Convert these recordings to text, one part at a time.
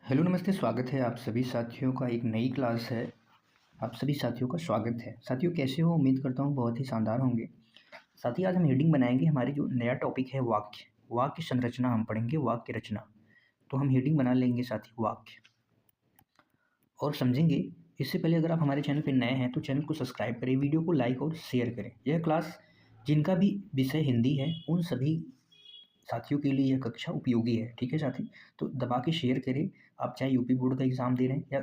Hello नमस्ते, स्वागत है आप सभी साथियों का। एक नई क्लास है। आप सभी साथियों का स्वागत है। साथियों कैसे हो? उम्मीद करता हूँ बहुत ही शानदार होंगे। साथी आज हम हेडिंग बनाएंगे। हमारी जो नया टॉपिक है वाक्य वाक्य संरचना हम पढ़ेंगे, वाक्य रचना। तो हम हेडिंग बना लेंगे साथी वाक्य और समझेंगे। इससे पहले अगर आप हमारे चैनल पर नए हैं तो चैनल को सब्सक्राइब करें, वीडियो को लाइक और शेयर करें। यह क्लास जिनका भी विषय हिंदी है उन सभी साथियों के लिए यह कक्षा उपयोगी है। ठीक है साथी, तो दबा के शेयर करें। आप चाहे यूपी बोर्ड का एग्ज़ाम दे रहे हैं या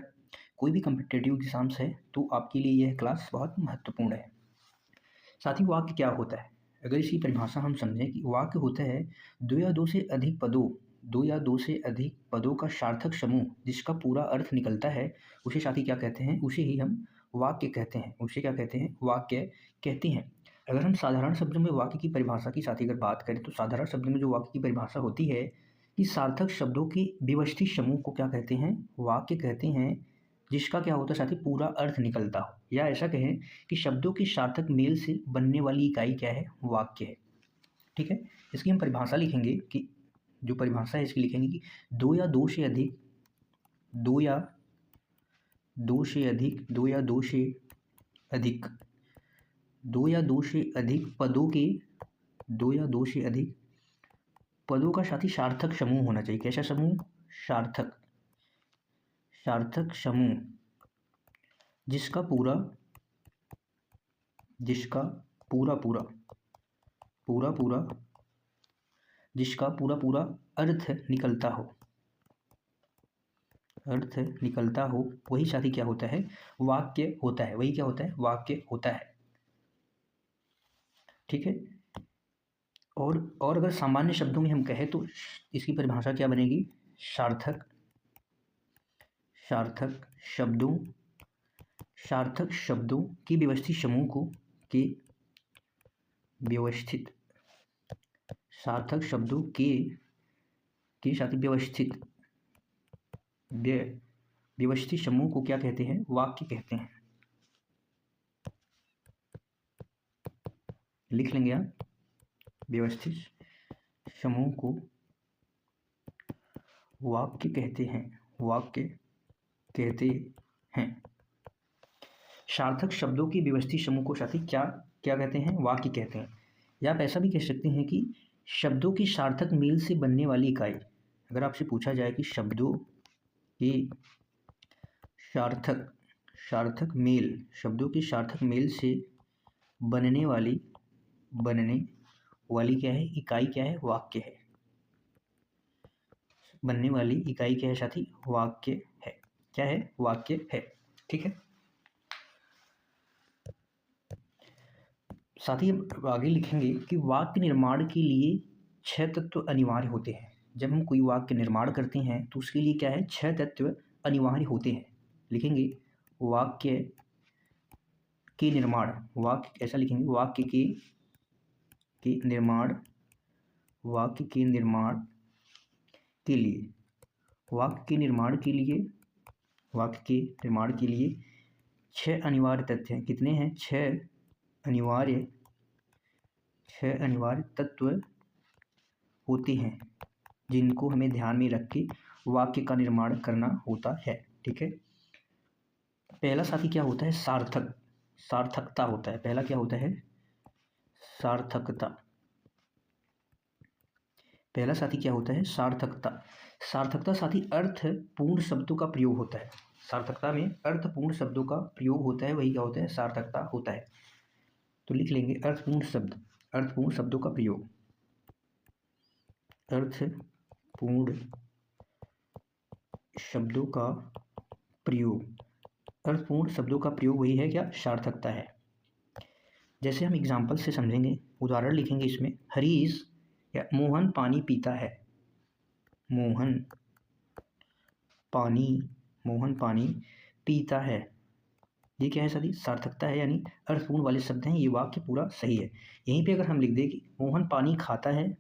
कोई भी कम्पिटेटिव एग्ज़ाम्स है तो आपके लिए यह क्लास बहुत महत्वपूर्ण है। साथी वाक्य क्या होता है? अगर इसकी परिभाषा हम समझें कि वाक्य होता है दो या दो से अधिक पदों का सार्थक समूह जिसका पूरा अर्थ निकलता है, उसे साथी क्या कहते हैं? उसे ही हम वाक्य कहते हैं। उसे क्या कहते हैं? वाक्य कहते हैं। अगर हम साधारण शब्दों में वाक्य की परिभाषा की साथी अगर बात करें तो साधारण शब्दों में जो वाक्य की परिभाषा होती है कि सार्थक शब्दों के व्यवस्थित समूह को क्या कहते हैं? वाक्य कहते हैं। जिसका क्या होता है साथी? पूरा अर्थ निकलता हो, या ऐसा कहें कि शब्दों के सार्थक मेल से बनने वाली इकाई क्या है? वाक्य है। ठीक है, इसकी हम परिभाषा लिखेंगे कि जो परिभाषा है इसकी लिखेंगे कि दो या दो से अधिक दो या दो से अधिक दो या दो से अधिक दो या दो से अधिक पदों के दो या दो से अधिक पदों का साथी सार्थक समूह होना चाहिए। कैसा समूह? सार्थक सार्थक समूह जिसका पूरा पूरा पूरा पूरा जिसका पूरा पूरा अर्थ निकलता हो वही साथी क्या होता है? वाक्य होता है। वही क्या होता है? वाक्य होता है। ठीक है, और अगर सामान्य शब्दों में हम कहें तो इसकी परिभाषा क्या बनेगी? सार्थक शब्दों के व्यवस्थित समूह को के व्यवस्थित सार्थक शब्दों के साथ व्यवस्थित समूह को क्या कहते हैं? वाक्य कहते हैं। लिख लेंगे आप, व्यवस्थित समूह को वाक्य कहते हैं। सार्थक शब्दों की व्यवस्थित समूह को साथी क्या क्या कहते हैं? वाक्य कहते हैं। या आप ऐसा भी कह सकते हैं कि शब्दों की सार्थक मेल से बनने वाली इकाई। अगर आपसे पूछा जाए कि शब्दों की सार्थक मेल से बनने वाली क्या है? इकाई क्या है? वाक्य है। बनने वाली इकाई क्या है साथी? वाक्य है। क्या है? वाक्य है। ठीक है साथी, अब आगे लिखेंगे कि वाक्य निर्माण के लिए 6 तत्व अनिवार्य होते हैं। जब हम कोई वाक्य निर्माण करते हैं तो उसके लिए क्या है? 6 तत्व अनिवार्य होते हैं। लिखेंगे वाक्य के निर्माण। वाक्य ऐसा लिखेंगे, वाक्य के निर्माण के लिए वाक्य के निर्माण के लिए 6 अनिवार्य तथ्य हैं। कितने हैं? 6 अनिवार्य तत्व होते हैं जिनको हमें ध्यान में रख के वाक्य का निर्माण करना होता है। ठीक है, पहला साथी क्या होता है? सार्थकता होता है। पहला क्या होता है? सार्थकता। पहला साथी क्या होता है? सार्थकता साथी अर्थपूर्ण शब्दों का प्रयोग होता है। सार्थकता में अर्थपूर्ण शब्दों का प्रयोग होता है, वही क्या होता है? सार्थकता होता है। तो लिख लेंगे अर्थपूर्ण शब्दों का प्रयोग। अर्थपूर्ण शब्दों का प्रयोग वही है क्या? सार्थकता है। जैसे हम एग्जाम्पल से समझेंगे, उदाहरण लिखेंगे इसमें। हरीश या मोहन पानी पीता है। मोहन पानी पीता है। ये क्या है साथी? सार्थकता है, यानी अर्थपूर्ण वाले शब्द हैं। ये वाक्य पूरा सही है। यहीं पे अगर हम लिख दें कि मोहन पानी खाता है,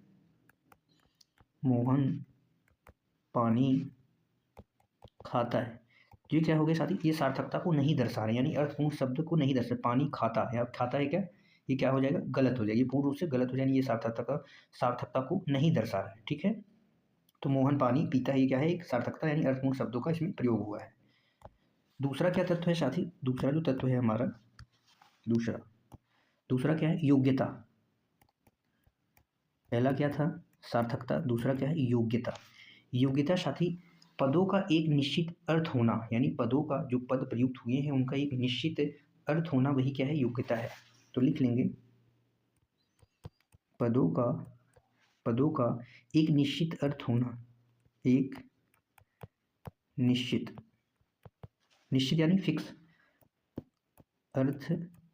मोहन पानी खाता है, ये क्या हो गया साथी? ये सार्थकता को नहीं दर्शा रहे, यानी अर्थपूर्ण शब्द को नहीं दर्शा। पानी खाता है, अब खाता है क्या? ये क्या हो जाएगा? गलत हो जाएगी, पूर्ण रूप से गलत हो जाएगी। ये सार्थकता को नहीं दर्शा रहा है। ठीक है, तो मोहन पानी पीता है, ये क्या है, एक सार्थकता यानी अर्थपूर्ण शब्दों का इसमें प्रयोग हुआ है। दूसरा क्या तत्व है साथी, दूसरा जो तत्व है हमारा, दूसरा क्या है, योग्यता। पहला क्या था, सार्थकता, दूसरा क्या है, योग्यता। योग्यता साथी पदों का एक निश्चित अर्थ होना, यानी पदों का जो पद प्रयुक्त हुए हैं उनका एक निश्चित अर्थ होना, वही क्या है, योग्यता है। तो लिख लेंगे पदों का एक निश्चित अर्थ होना, एक निश्चित यानी फिक्स अर्थ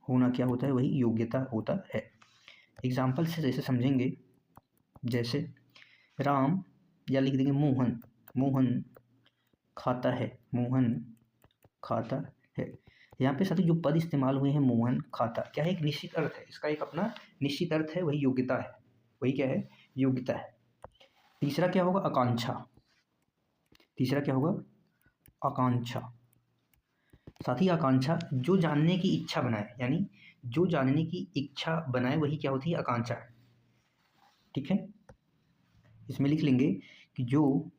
होना क्या होता है, वही योग्यता होता है। एग्जाम्पल से जैसे समझेंगे, जैसे राम, या लिख देंगे मोहन खाता है, मोहन खाता है। यहाँ पे साथी जो पद इस्तेमाल हुए हैं, मोहन खाता, क्या है, एक निश्चित अर्थ है, इसका एक अपना निश्चित अर्थ है, वही योग्यता है, वही क्या है, योग्यता है। तीसरा क्या होगा, आकांक्षा। तीसरा क्या होगा, आकांक्षा। साथ ही आकांक्षा जो जानने की इच्छा बनाए, यानी जो जानने की इच्छा बनाए, वही क्या होती है, आकांक्षा। ठीक है, इसमें लिख लेंगे कि जो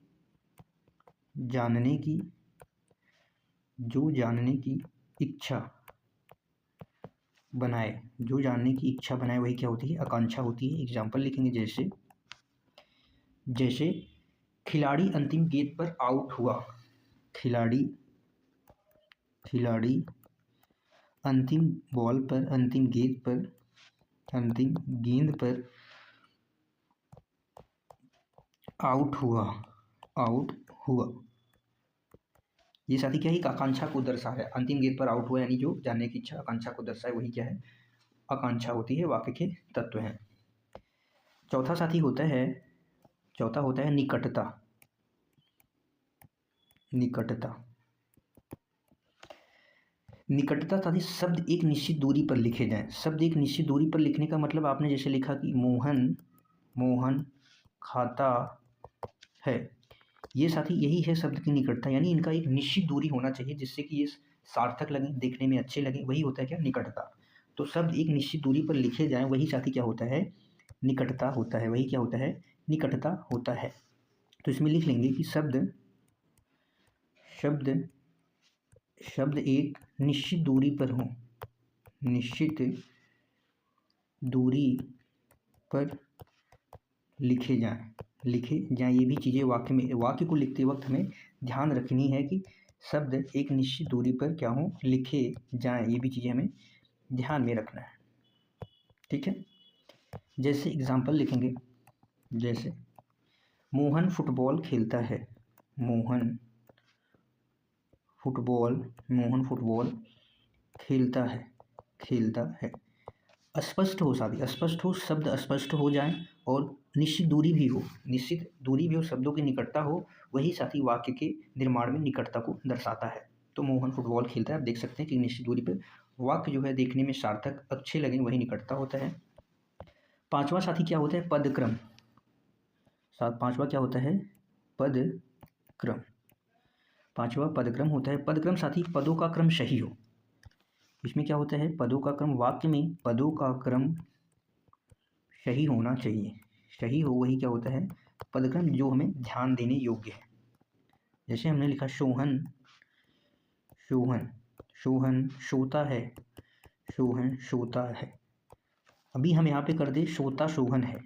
जानने की इच्छा बनाए, जो जानने की इच्छा बनाए, वही क्या होती है, आकांक्षा होती है। एग्जाम्पल लिखेंगे, जैसे खिलाड़ी अंतिम गेंद पर आउट हुआ, खिलाड़ी अंतिम बॉल पर, अंतिम गेंद पर आउट हुआ। ये साथी क्या है, आकांक्षा को दर्शा है, अंतिम गेंद पर आउट हुआ यानी जो जानने की इच्छा, आकांक्षा को दर्शाए, वही क्या है, आकांक्षा होती है, वाक्य के तत्व हैं। चौथा साथी होता है निकटता। निकटता साथी शब्द एक निश्चित दूरी पर लिखे जाएं। शब्द एक निश्चित दूरी पर लिखने का मतलब आपने जैसे लिखा कि मोहन खाता है, ये साथी यही है शब्द की निकटता, यानी इनका एक निश्चित दूरी होना चाहिए जिससे कि ये सार्थक लगे, देखने में अच्छे लगे, वही होता है क्या, निकटता। तो शब्द एक निश्चित दूरी पर लिखे जाएं, वही साथी क्या होता है, निकटता होता है, वही क्या होता है, निकटता होता है। तो इसमें लिख लेंगे कि शब्द एक निश्चित दूरी पर हो, निश्चित दूरी पर लिखे जाएं। ये भी चीज़ें वाक्य को लिखते वक्त हमें ध्यान रखनी है कि शब्द एक निश्चित दूरी पर क्या हो, लिखे जाएं, ये भी चीज़ें हमें ध्यान में रखना है। ठीक है, जैसे एग्जाम्पल लिखेंगे, जैसे मोहन फुटबॉल खेलता है, मोहन फुटबॉल खेलता है। स्पष्ट हो साथी, स्पष्ट हो, शब्द स्पष्ट हो जाए और निश्चित दूरी भी हो, शब्दों की निकटता हो, वही साथी वाक्य के निर्माण में निकटता को दर्शाता है। तो मोहन फुटबॉल खेलता है, आप देख सकते हैं कि निश्चित दूरी पर वाक्य जो है देखने में सार्थक अच्छे लगे, वही निकटता होता है। पांचवा साथी क्या होता है, पदक्रम। पांचवा क्या होता है, पदक्रम। पांचवा पदक्रम होता है। पदक्रम साथी पदों का क्रम सही हो, इसमें क्या होता है, पदों का क्रम, वाक्य में पदों का क्रम सही होना चाहिए, सही हो, वही क्या होता है, पदक्रम जो हमें ध्यान देने योग्य है। जैसे हमने लिखा सोहन सोता है, अभी हम यहाँ पे कर दे सोता सोहन है,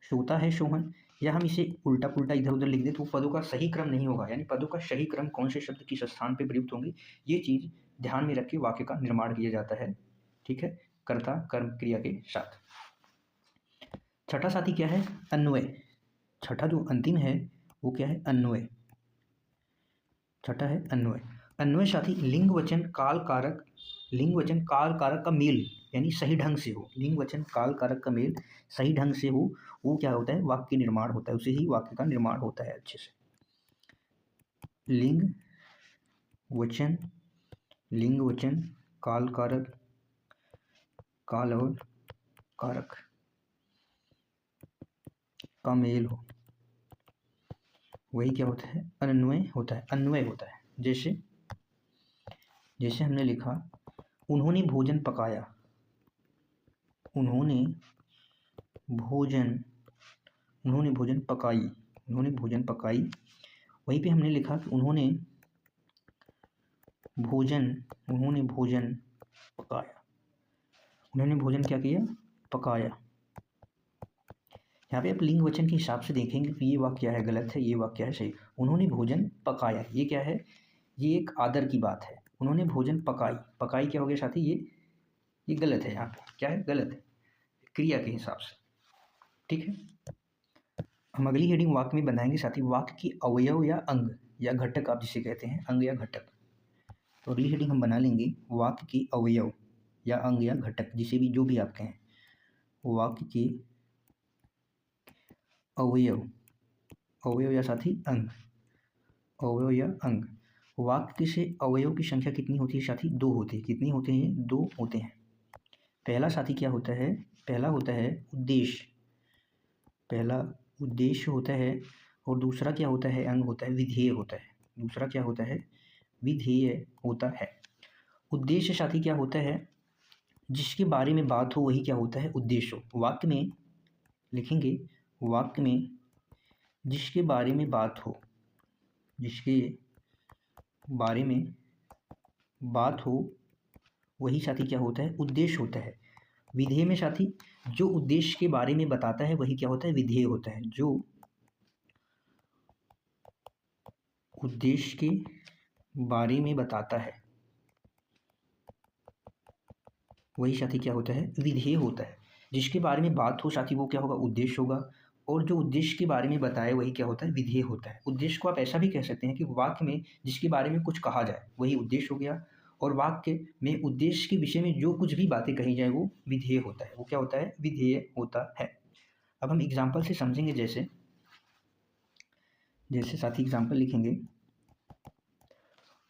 सोता है सोहन, या हम इसे उल्टा पुल्टा इधर उधर लिख दे तो पदों का सही क्रम नहीं होगा, यानी पदों का सही क्रम कौन से शब्द किस स्थान पे प्रयुक्त होंगे, ये चीज़ ध्यान में रख के वाक्य का निर्माण किया जाता है। ठीक है, कर्ता कर्म क्रिया के साथ। छठा साथी क्या है, अन्वय। छठा जो अंतिम है वो क्या है, अन्वय। छठा है अन्वय। अन्वय साथी लिंग वचन काल कारक का मेल, यानी सही ढंग से हो, लिंग वचन काल कारक का मेल सही ढंग से हो, वो क्या होता है, वाक्य निर्माण होता है, उसे ही वाक्य का निर्माण होता है अच्छे से। लिंग वचन काल और कारक का मेल हो, वही क्या होता है, अन्वय होता है। जैसे हमने लिखा उन्होंने भोजन पकाया, भोजन, उन्होंने भोजन पकाई, उन्होंने भोजन पकाई। वहीं पे हमने लिखा कि उन्होंने भोजन, उन्होंने भोजन पकाया, उन्होंने भोजन क्या किया, पकाया। यहाँ पे आप लिंग वचन के हिसाब से देखेंगे कि ये वाक्य क्या है गलत है, ये वाक्य क्या है सही। उन्होंने भोजन पकाया, ये क्या है, ये एक आदर की बात है। उन्होंने भोजन पकाई, पकाई क्या हो गया साथी, ये गलत है। यहाँ पे क्या है, गलत है क्रिया के हिसाब से। ठीक है, हम अगली हेडिंग वाक्य में बनाएंगे साथी, वाक्य की अवयव या अंग या घटक, आप जिसे कहते हैं अंग या घटक। तो अगली हेडिंग हम बना लेंगे वाक्य की अवयव या अंग या घटक, जिसे भी जो भी आप कहें, वाक्य के अवयव, अवयव या साथी अंग, अवयव या अंग। वाक्य से अवयव की संख्या कितनी होती है साथी, 2 होती है। कितनी होते हैं, 2 होते हैं। पहला साथी क्या होता है, पहला होता है उद्देश्य, पहला उद्देश्य होता है, और दूसरा क्या होता है, अंग होता है, विधेय होता है। दूसरा क्या होता है, विधेय होता है। उद्देश्य साथी क्या होता है, जिसके बारे में बात हो वही क्या होता है, उद्देश्य हो। वाक्य में लिखेंगे, वाक्य में जिसके बारे में बात हो, जिसके बारे में बात हो वही साथी क्या होता है, उद्देश्य होता है। विधेय में साथी जो उद्देश्य के बारे में बताता है वही क्या होता है, विधेय होता है। जो उद्देश्य के बारे में बताता है वही साथी क्या होता है, विधेय होता है। जिसके बारे में बात हो साथी वो क्या होगा, उद्देश्य होगा, और जो उद्देश्य के बारे में बताए वही क्या होता है, विधेय होता है। उद्देश्य को आप ऐसा भी कह सकते हैं कि वाक्य में जिसके बारे में कुछ कहा जाए वही उद्देश्य हो गया, और वाक्य में उद्देश्य के विषय में जो कुछ भी बातें कही जाए वो विधेय होता है। वो क्या होता है, विधेय होता है। अब हम एग्जाम्पल से समझेंगे, जैसे जैसे साथी एग्जाम्पल लिखेंगे,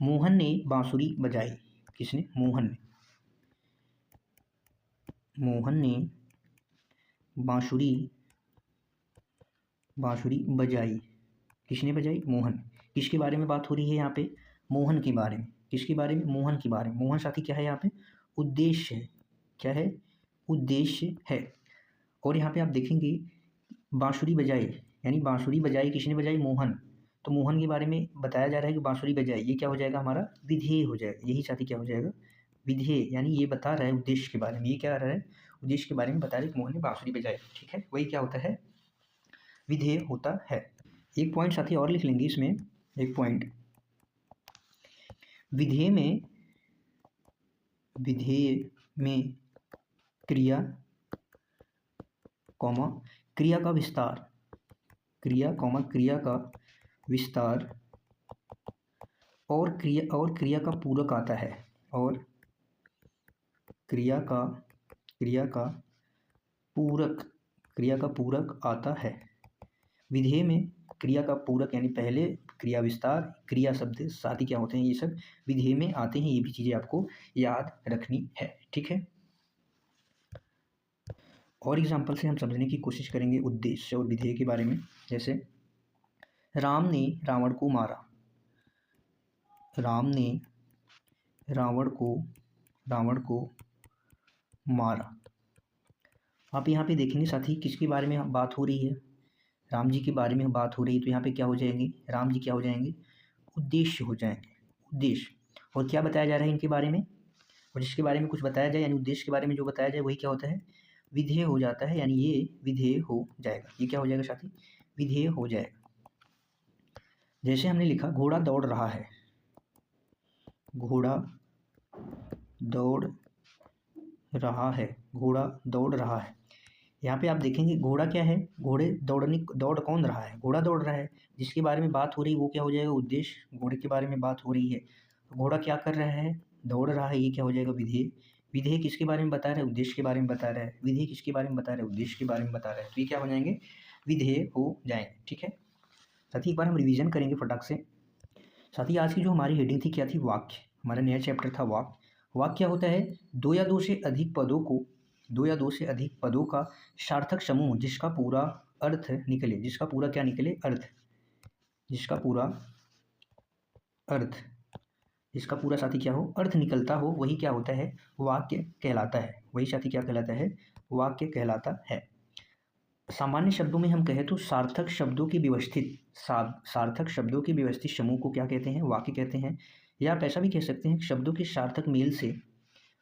मोहन ने बांसुरी बजाई। किसने, मोहन ने, मोहन ने बांसुरी, बांसुरी बजाई। किसने बजाई, मोहन। किसके बारे में बात हो रही है यहाँ पे, मोहन के बारे में। किसके बारे में, मोहन के बारे में। मोहन साथी क्या है यहाँ पे, उद्देश्य है। क्या है, उद्देश्य है। और यहाँ पे आप देखेंगे बांसुरी बजाई, यानी बांसुरी बजाई किसने बजाई, मोहन। तो मोहन के बारे में बताया जा रहा है कि बांसुरी बजाई, ये क्या हो जाएगा हमारा, विधेय हो जाएगा। यही साथी क्या हो जाएगा, विधेय, यानी ये बता रहा है उद्देश्य के बारे में। ये क्या रहा है, उद्देश्य के बारे में बता रहे कि मोहन ने बांसुरी बजाई। ठीक है, वही क्या होता है, विधेय होता है। एक पॉइंट साथी और लिख लेंगे इसमें, एक पॉइंट, विधेय में, विधेय में क्रिया कॉमा क्रिया का विस्तार, क्रिया कॉमा क्रिया का विस्तार, और क्रिया का पूरक आता है, और क्रिया का पूरक, क्रिया का पूरक आता है। विधेय में क्रिया का पूरक यानी पहले क्रिया विस्तार, क्रिया शब्द साथ ही क्या होते हैं, ये सब विधेय में आते हैं। ये भी चीज़ें आपको याद रखनी है। ठीक है, और एग्जाम्पल से हम समझने की कोशिश करेंगे उद्देश्य और विधेय के बारे में। जैसे राम ने रावण को मारा, राम ने रावण को मारा। आप यहाँ पे देखेंगे साथी किसके बारे में बात हो रही है, राम जी के बारे में बात हो रही है। तो यहाँ पे क्या हो जाएंगे, राम जी क्या हो जाएंगे, उद्देश्य हो जाएंगे, उद्देश्य। और क्या बताया जा रहा है इनके बारे में, और जिसके बारे में कुछ बताया जाए यानी उद्देश्य के बारे में जो बताया जाए वही क्या होता है, विधेय हो जाता है। यानी ये विधेय हो जाएगा। ये क्या हो जाएगा साथी, विधेय हो जाएगा। जैसे हमने लिखा घोड़ा दौड़ रहा है, घोड़ा दौड़ रहा है, घोड़ा दौड़ रहा है। यहाँ पे आप देखेंगे घोड़ा क्या है, दौड़ कौन रहा है, घोड़ा दौड़ रहा है। जिसके बारे में बात हो रही है वो क्या हो जाएगा, उद्देश्य। घोड़े के बारे में बात हो रही है, घोड़ा क्या कर रहा है, दौड़ रहा है। ये क्या हो जाएगा, विधेय। विधेय किसके बारे में बता रहा है, उद्देश्य के बारे में बता रहा है। विधेय किसके बारे में बता रहा है, उद्देश्य के बारे में बता रहा है। तो ये क्या हो जाएंगे, विधेय हो जाएंगे। ठीक है साथी, एक बार हम रिवीजन करेंगे फटाक से। साथी आज की जो हमारी हेडिंग थी क्या थी, वाक्य। हमारा नया चैप्टर था वाक्य। वाक्य क्या होता है, दो या दो से अधिक पदों का सार्थक समूह जिसका पूरा अर्थ निकले, जिसका पूरा क्या निकले, अर्थ, जिसका पूरा अर्थ, जिसका पूरा साथी क्या हो, अर्थ निकलता हो, वही क्या होता है, वाक्य कहलाता है। वही साथी क्या कहलाता है, वाक्य कहलाता है। सामान्य शब्दों में हम कहें तो सार्थक शब्दों की व्यवस्थित सार्थक शब्दों के व्यवस्थित समूह को क्या कहते हैं? वाक्य कहते हैं। या आप ऐसा भी कह सकते हैं कि शब्दों के सार्थक मेल से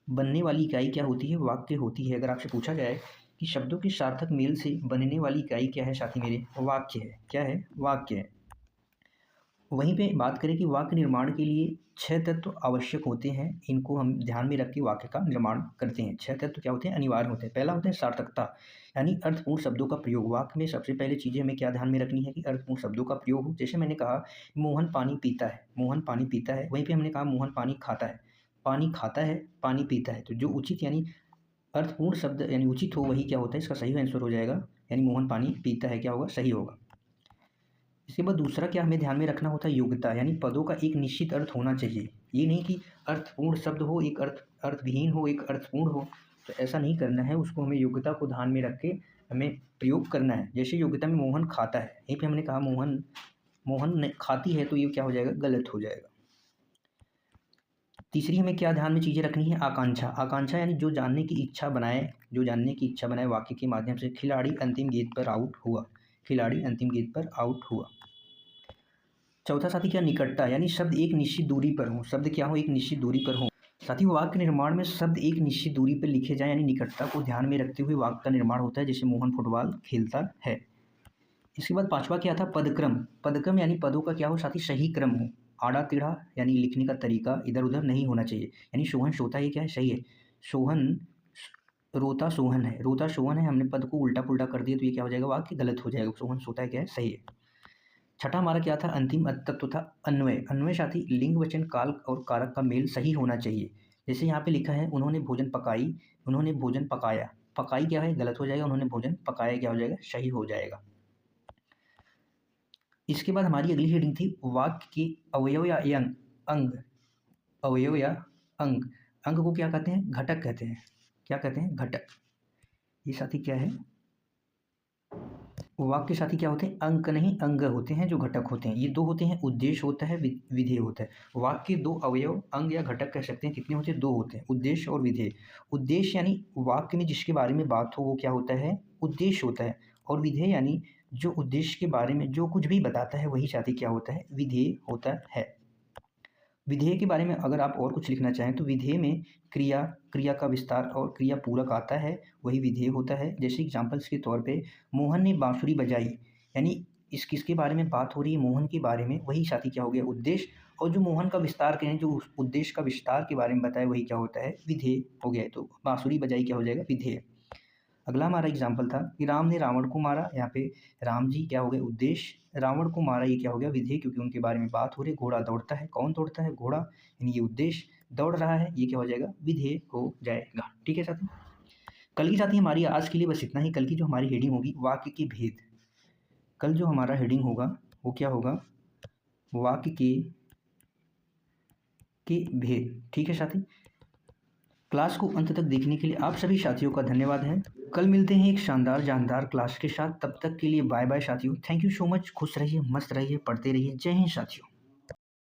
बनने वाली इकाई क्या होती है? वाक्य होती है। अगर आपसे पूछा जाए कि शब्दों के सार्थक मेल से बनने वाली इकाई क्या है साथी मेरे? वाक्य है। क्या है? वाक्य है। वहीं पे बात करें कि वाक्य निर्माण के लिए 6 तत्व आवश्यक होते हैं। इनको हम ध्यान में रख के वाक्य का निर्माण करते हैं। 6 तत्व क्या होते हैं? अनिवार्य होते हैं। पहला होता है सार्थकता, यानी अर्थपूर्ण शब्दों का प्रयोग। वाक्य में सबसे पहले चीज़ें हमें क्या ध्यान में रखनी है कि अर्थपूर्ण शब्दों का प्रयोग हो। जैसे मैंने कहा मोहन पानी पीता है, मोहन पानी पीता है। वहीं पे हमने कहा मोहन पानी खाता है, पानी खाता है, पानी पीता है। तो जो उचित यानी अर्थपूर्ण शब्द यानी उचित हो वही क्या होता है? इसका सही आंसर हो जाएगा। यानी मोहन पानी पीता है क्या होगा? सही होगा। इसके बाद दूसरा क्या हमें ध्यान में रखना होता है? योग्यता, यानी पदों का एक निश्चित अर्थ होना चाहिए। ये नहीं कि अर्थपूर्ण शब्द हो, एक अर्थविहीन हो, एक अर्थपूर्ण हो, तो ऐसा नहीं करना है। उसको हमें योग्यता को ध्यान में रख के हमें प्रयोग करना है। जैसे योग्यता में मोहन खाता है, यहीं पे हमने कहा मोहन मोहन खाती है, तो ये क्या हो जाएगा? गलत हो जाएगा। तीसरी हमें क्या ध्यान में चीज़ें रखनी है? आकांक्षा। आकांक्षा यानी जो जानने की इच्छा बनाए वाक्य के माध्यम से। खिलाड़ी अंतिम गेंद पर आउट हुआ, खिलाड़ी अंतिम गेंद पर आउट हुआ। चौथा साथी क्या? निकटता, यानी शब्द एक निश्चित दूरी पर हो। शब्द क्या हो? एक निश्चित दूरी पर हो। साथ ही वाक्य निर्माण में शब्द एक निश्चित दूरी पर लिखे जाए, यानी निकटता को ध्यान में रखते हुए वाक्य का निर्माण होता है। जैसे मोहन फुटबॉल खेलता है। इसके बाद पांचवा क्या था? पदक्रम। पदक्रम यानी पदों का क्या हो साथी? सही क्रम हो। आड़ा टेढ़ा यानी लिखने का तरीका इधर उधर नहीं होना चाहिए। यानी सोहन सोता, ये क्या है? सही है। सोहन रोता सोहन है, रोता सोहन है। हमने पद को उल्टा पुल्टा कर दिया तो ये क्या हो जाएगा? वाक्य गलत हो जाएगा। सोहन सोता है क्या है? सही है। छठा हमारा क्या था? अंतिम तत्व था अन्वय। अन्वय साथी लिंग वचन काल और कारक का मेल सही होना चाहिए। जैसे यहाँ पे लिखा है उन्होंने भोजन पकाई, उन्होंने भोजन पकाया। पकाई क्या है? गलत हो जाएगा। उन्होंने भोजन पकाया क्या हो जाएगा? सही हो जाएगा। इसके बाद हमारी अगली हेडिंग थी वाक्य के अवयव या अंग। अवयव या अंग। अंग को क्या कहते हैं? घटक कहते हैं। क्या कहते हैं? घटक। ये साथी क्या है? वाक्य साथी क्या होते हैं? अंक नहीं अंग होते हैं, जो घटक होते हैं। ये दो होते हैं, उद्देश्य होता है, विधेय होता है। वाक्य दो अवयव अंग या घटक कह सकते हैं। कितने होते हैं? दो होते हैं, उद्देश्य और विधेय। उद्देश्य यानी वाक्य में जिसके बारे में बात हो वो क्या होता है? उद्देश्य होता है। और विधेय यानी जो उद्देश्य के बारे में जो कुछ भी बताता है वही साथी क्या होता है? विधेय होता है। विधेय के बारे में अगर आप और कुछ लिखना चाहें तो विधेय में क्रिया, क्रिया का विस्तार और क्रिया पूरक आता है, वही विधेय होता है। जैसे एग्जाम्पल्स के तौर पे मोहन ने बांसुरी बजाई, यानी इस किसके बारे में बात हो रही है? मोहन के बारे में। वही साथी क्या हो गया? उद्देश्य। और जो मोहन का विस्तार करें, जो उस उद्देश्य का विस्तार के बारे में बताए वही क्या होता है? विधेय हो गया। तो बांसुरी बजाई क्या हो जाएगा? विधेय। अगला हमारा एग्जाम्पल था कि राम ने रावण को मारा। यहाँ पे राम जी क्या हो गए? उद्देश्य। रावण को मारा ये क्या हो गया? विधेय, क्योंकि उनके बारे में बात हो रही है। घोड़ा दौड़ता है, कौन दौड़ता है? घोड़ा। यानी ये उद्देश्य। दौड़ रहा है ये क्या हो जाएगा? विधेय हो जाएगा। ठीक है साथी। कल की साथी हमारी आज के लिए बस इतना ही। कल की जो हमारी हेडिंग होगी वाक्य के भेद। कल जो हमारा हेडिंग होगा वो क्या होगा? वाक्य के भेद। ठीक है साथी। क्लास को अंत तक देखने के लिए आप सभी साथियों का धन्यवाद है। कल मिलते हैं एक शानदार जानदार क्लास के साथ। तब तक के लिए बाय बाय साथियों। Thank you so much. खुश रहिए, मस्त रहिए, पढ़ते रहिए। जय हिंद साथियों।